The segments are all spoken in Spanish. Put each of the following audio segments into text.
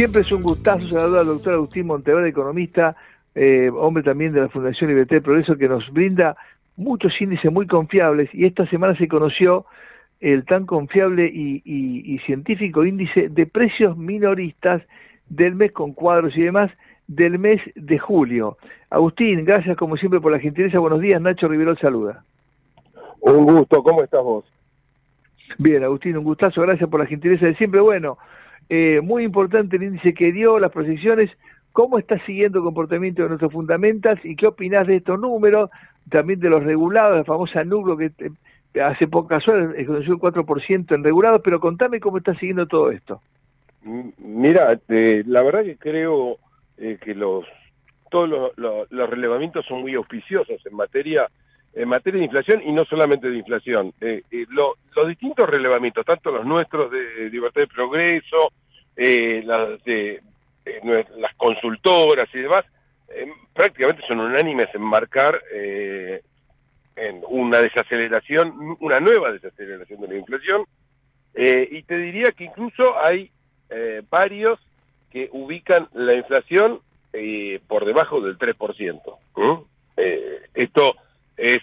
Siempre es un gustazo saludar al doctor Agustín Monteverde, economista, hombre también de la Fundación Libertad y Progreso, que nos brinda muchos índices muy confiables, y esta semana se conoció el tan confiable y científico índice de precios minoristas del mes con cuadros y demás del mes de julio. Agustín, gracias como siempre por la gentileza. Buenos días, Nacho Riverol saluda. Un gusto, ¿cómo estás vos? Bien, Agustín, un gustazo, gracias por la gentileza de siempre. Bueno, muy importante el índice que dio, las proyecciones. ¿Cómo estás siguiendo el comportamiento de nuestros fundamentals y qué opinás de estos números, también de los regulados, la famosa núcleo que hace pocas horas conoció el 4% en regulados, pero contame cómo estás siguiendo todo esto? Mira, la verdad que creo que todos los relevamientos son muy auspiciosos en materia de inflación, y no solamente de inflación. Los distintos relevamientos, tanto los nuestros de Libertad y Progreso, las consultoras y demás, prácticamente son unánimes en marcar en una desaceleración, una nueva desaceleración de la inflación, y te diría que incluso hay varios que ubican la inflación por debajo del 3%. Esto es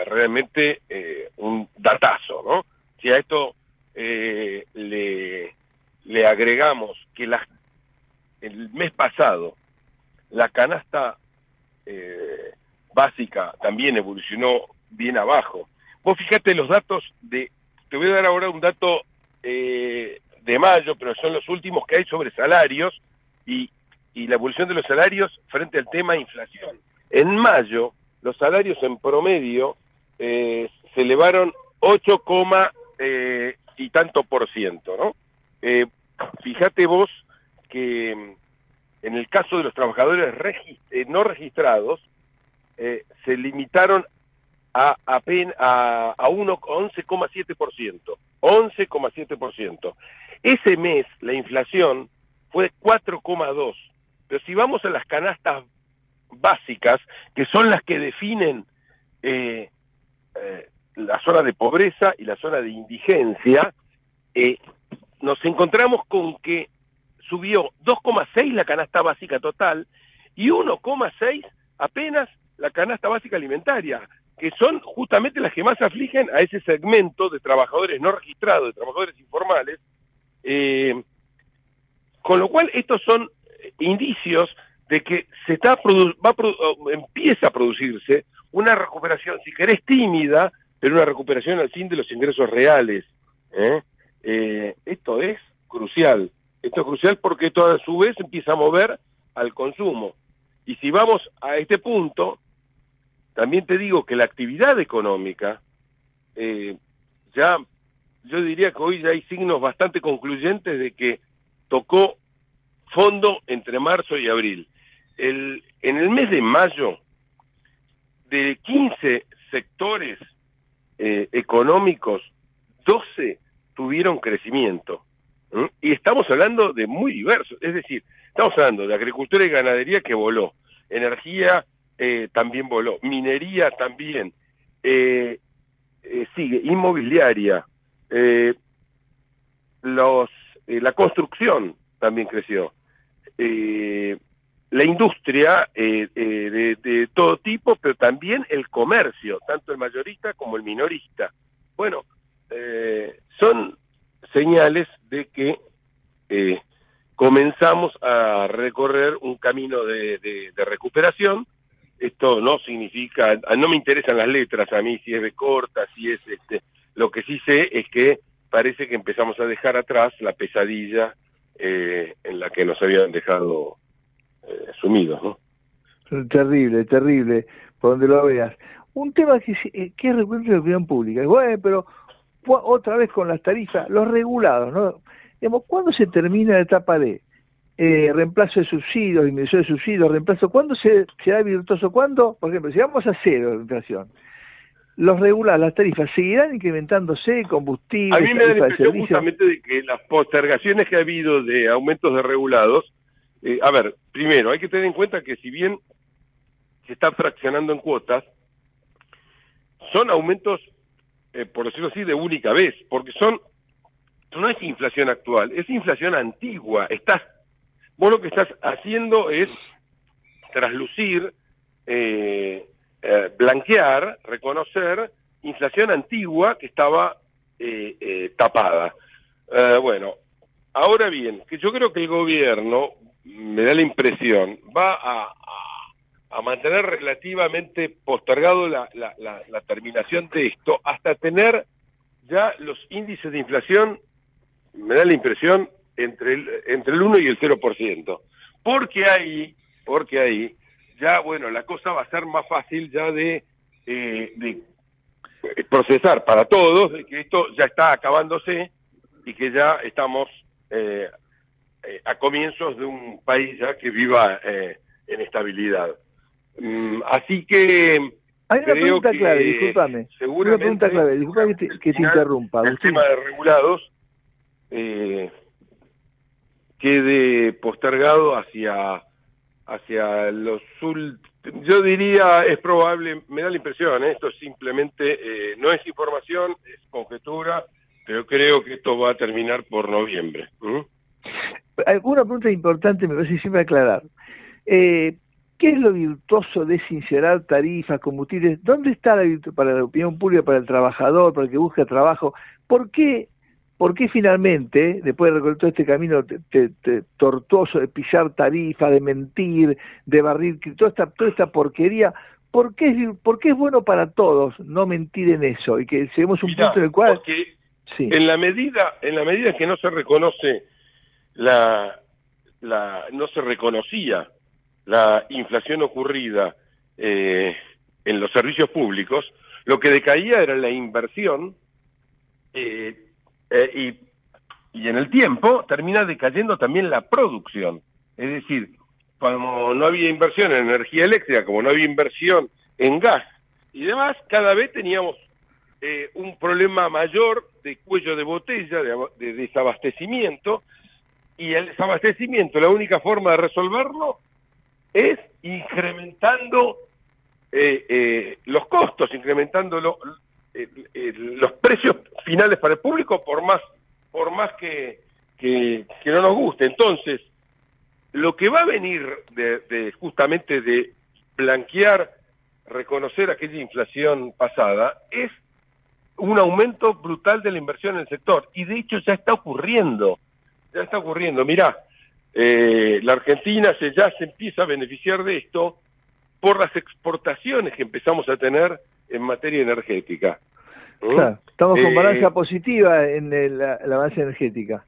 realmente un datazo, ¿no? Si a esto le agregamos que el mes pasado la canasta básica también evolucionó bien abajo. Vos fíjate los datos te voy a dar ahora un dato de mayo, pero son los últimos que hay sobre salarios y la evolución de los salarios frente al tema inflación. En mayo, los salarios en promedio se elevaron 8, y tanto por ciento, ¿no? Fíjate vos que en el caso de los trabajadores no registrados, se limitaron a 11,7%. 11,7%. Ese mes la inflación fue 4,2%. Pero si vamos a las canastas básicas, que son las que definen la zona de pobreza y la zona de indigencia, nos encontramos con que subió 2,6 la canasta básica total y 1,6 apenas la canasta básica alimentaria, que son justamente las que más afligen a ese segmento de trabajadores no registrados, de trabajadores informales, con lo cual estos son indicios de que empieza a producirse una recuperación, si querés tímida, pero una recuperación al fin de los ingresos reales. Esto es crucial. Esto es crucial porque esto a su vez empieza a mover al consumo. Y si vamos a este punto, también te digo que la actividad económica, yo diría que hoy ya hay signos bastante concluyentes de que tocó fondo entre marzo y abril. En el mes de mayo, de 15 sectores económicos, 12 tuvieron crecimiento. Y estamos hablando de muy diversos, es decir, estamos hablando de agricultura y ganadería, que voló, energía también voló, minería también, sigue, inmobiliaria, la construcción también creció, la industria de todo tipo, pero también el comercio, tanto el mayorista como el minorista. Bueno, son señales de que comenzamos a recorrer un camino de recuperación. Esto no significa, no me interesan las letras a mí, si es B corta, si es lo que sí sé es que parece que empezamos a dejar atrás la pesadilla en la que nos habían dejado sumidos, ¿no? Terrible, terrible, por donde lo veas. Un tema que es recurrente de la opinión pública. Bueno, pero otra vez con las tarifas, los regulados, ¿no? Digamos, ¿cuándo se termina la etapa de reemplazo de subsidios, disminución de subsidios, reemplazo? ¿Cuándo se da virtuoso? ¿Cuándo? Por ejemplo, si vamos a cero de inflación, los regulados, las tarifas, ¿seguirán incrementándose? Combustible, a mí me da la impresión justamente de que las postergaciones que ha habido de aumentos de regulados, a ver, primero, hay que tener en cuenta que si bien se está fraccionando en cuotas, son aumentos, por decirlo así, de única vez, porque son no es inflación actual, es inflación antigua. Vos lo que estás haciendo es traslucir, blanquear, reconocer inflación antigua que estaba tapada. Bueno, ahora bien, que yo creo que el gobierno, me da la impresión, va a mantener relativamente postergado la terminación de esto hasta tener ya los índices de inflación, me da la impresión, entre el 1 y el 0%. Porque ahí ya, bueno, la cosa va a ser más fácil ya de procesar para todos, de que esto ya está acabándose y que ya estamos a comienzos de un país ya que viva en estabilidad. Así que hay una pregunta clave, discúlpame. Seguramente, una pregunta clave, discúlpame que te interrumpa. El tema de regulados quede postergado hacia los yo diría, es probable, me da la impresión, esto simplemente no es información, es conjetura, pero creo que esto va a terminar por noviembre. Una pregunta importante me parece siempre aclarar. ¿Qué es lo virtuoso de sincerar tarifas, combustibles? ¿Dónde está la virtud para la opinión pública, para el trabajador, para el que busca trabajo? ¿Por qué finalmente, después de recorrer todo este camino tortuoso de pisar tarifas, de mentir, de barrir, toda esta porquería, ¿por qué es bueno para todos no mentir en eso? Y que lleguemos a un punto en el cual... Porque sí. en la medida que no se reconoce no se reconocía la inflación ocurrida en los servicios públicos, lo que decaía era la inversión y en el tiempo termina decayendo también la producción. Es decir, como no había inversión en energía eléctrica, como no había inversión en gas y demás, cada vez teníamos un problema mayor de cuello de botella, de desabastecimiento, y el desabastecimiento, la única forma de resolverlo es incrementando los costos, incrementando los precios finales para el público, por más que no nos guste. Entonces, lo que va a venir justamente de blanquear, reconocer aquella inflación pasada, es un aumento brutal de la inversión en el sector, y de hecho ya está ocurriendo. Mirá, la Argentina ya se empieza a beneficiar de esto por las exportaciones que empezamos a tener en materia energética. Claro, estamos con balanza positiva en la balanza energética.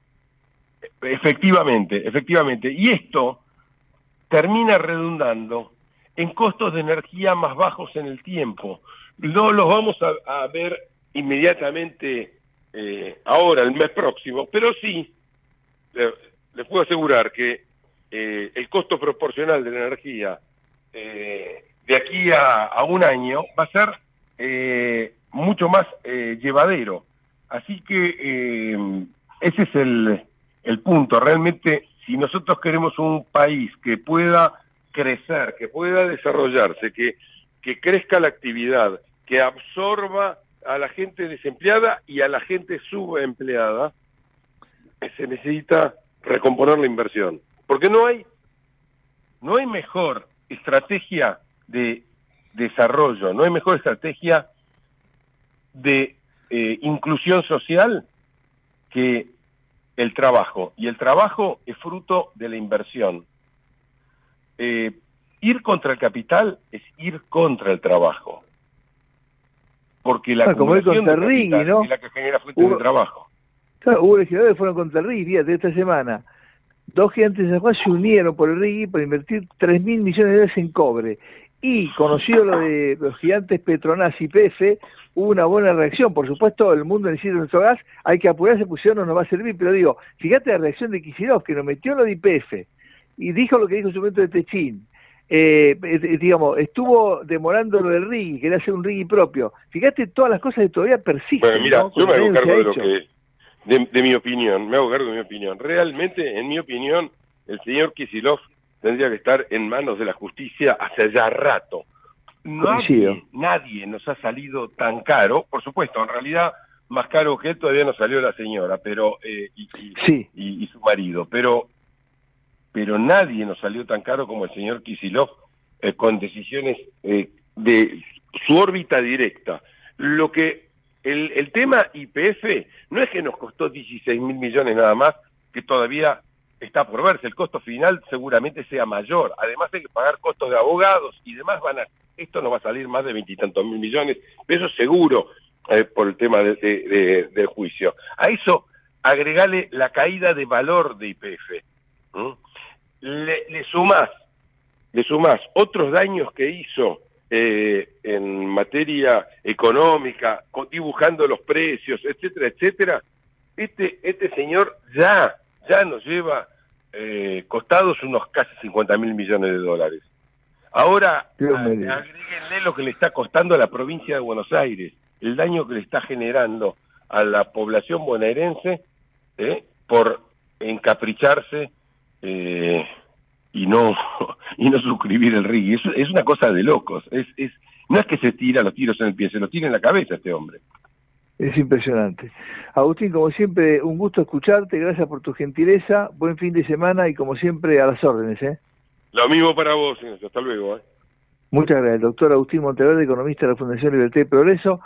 Efectivamente. Y esto termina redundando en costos de energía más bajos en el tiempo. No los vamos a ver inmediatamente ahora, el mes próximo, pero sí, les puedo asegurar que el costo proporcional de la energía de aquí a un año va a ser mucho más llevadero. Así que ese es el punto. Realmente, si nosotros queremos un país que pueda crecer, que pueda desarrollarse, que crezca la actividad, que absorba a la gente desempleada y a la gente subempleada, se necesita recomponer la inversión. Porque no hay mejor estrategia de desarrollo, no hay mejor estrategia de inclusión social que el trabajo. Y el trabajo es fruto de la inversión. Ir contra el capital es ir contra el trabajo. Porque la acumulación de capital, ¿no?, es la que genera fuentes de trabajo. Claro, hubo legisladores que fueron contra el RIGI, fíjate, esta semana. Dos gigantes de San Juan se unieron por el RIGI para invertir 3.000 millones de dólares en cobre. Y, conocido lo de los gigantes Petronas y YPF, hubo una buena reacción. Por supuesto, el mundo necesita nuestro gas, hay que apurarse, pues si no nos va a servir. Pero digo, fíjate la reacción de Kicillof, que nos metió lo de YPF, y dijo lo que dijo en su momento de Techín. Digamos, estuvo demorando lo del RIGI, quería hacer un RIGI propio. Fíjate todas las cosas que todavía persisten. Bueno, mira, ¿no? Yo me hago cargo de mi opinión, Realmente, en mi opinión, el señor Kicillof tendría que estar en manos de la justicia hace ya rato. Nadie nos ha salido tan caro. Por supuesto, en realidad más caro que él todavía no salió la señora, pero Sí, y su marido, pero nadie nos salió tan caro como el señor Kicillof, con decisiones de su órbita directa. Lo que el tema YPF no es que nos costó 16.000 millones nada más, que todavía está por verse, el costo final seguramente sea mayor, además hay que pagar costos de abogados y demás, esto no va a salir más de 20 y tantos mil millones, pero eso seguro, por el tema del juicio. A eso agregale la caída de valor de YPF. Le sumás otros daños que hizo en materia económica, dibujando los precios, etcétera, etcétera. Este señor ya nos lleva costados unos casi 50.000 millones de dólares. Ahora, agréguenle lo que le está costando a la provincia de Buenos Aires, el daño que le está generando a la población bonaerense por encapricharse y no suscribir el RIGI. Es una cosa de locos. No es que se tira los tiros en el pie, se los tira en la cabeza este hombre. Es impresionante. Agustín, como siempre, un gusto escucharte, gracias por tu gentileza, buen fin de semana y como siempre a las órdenes. Lo mismo para vos, hasta luego. Muchas gracias, el doctor Agustín Monteverde, economista de la Fundación Libertad y Progreso.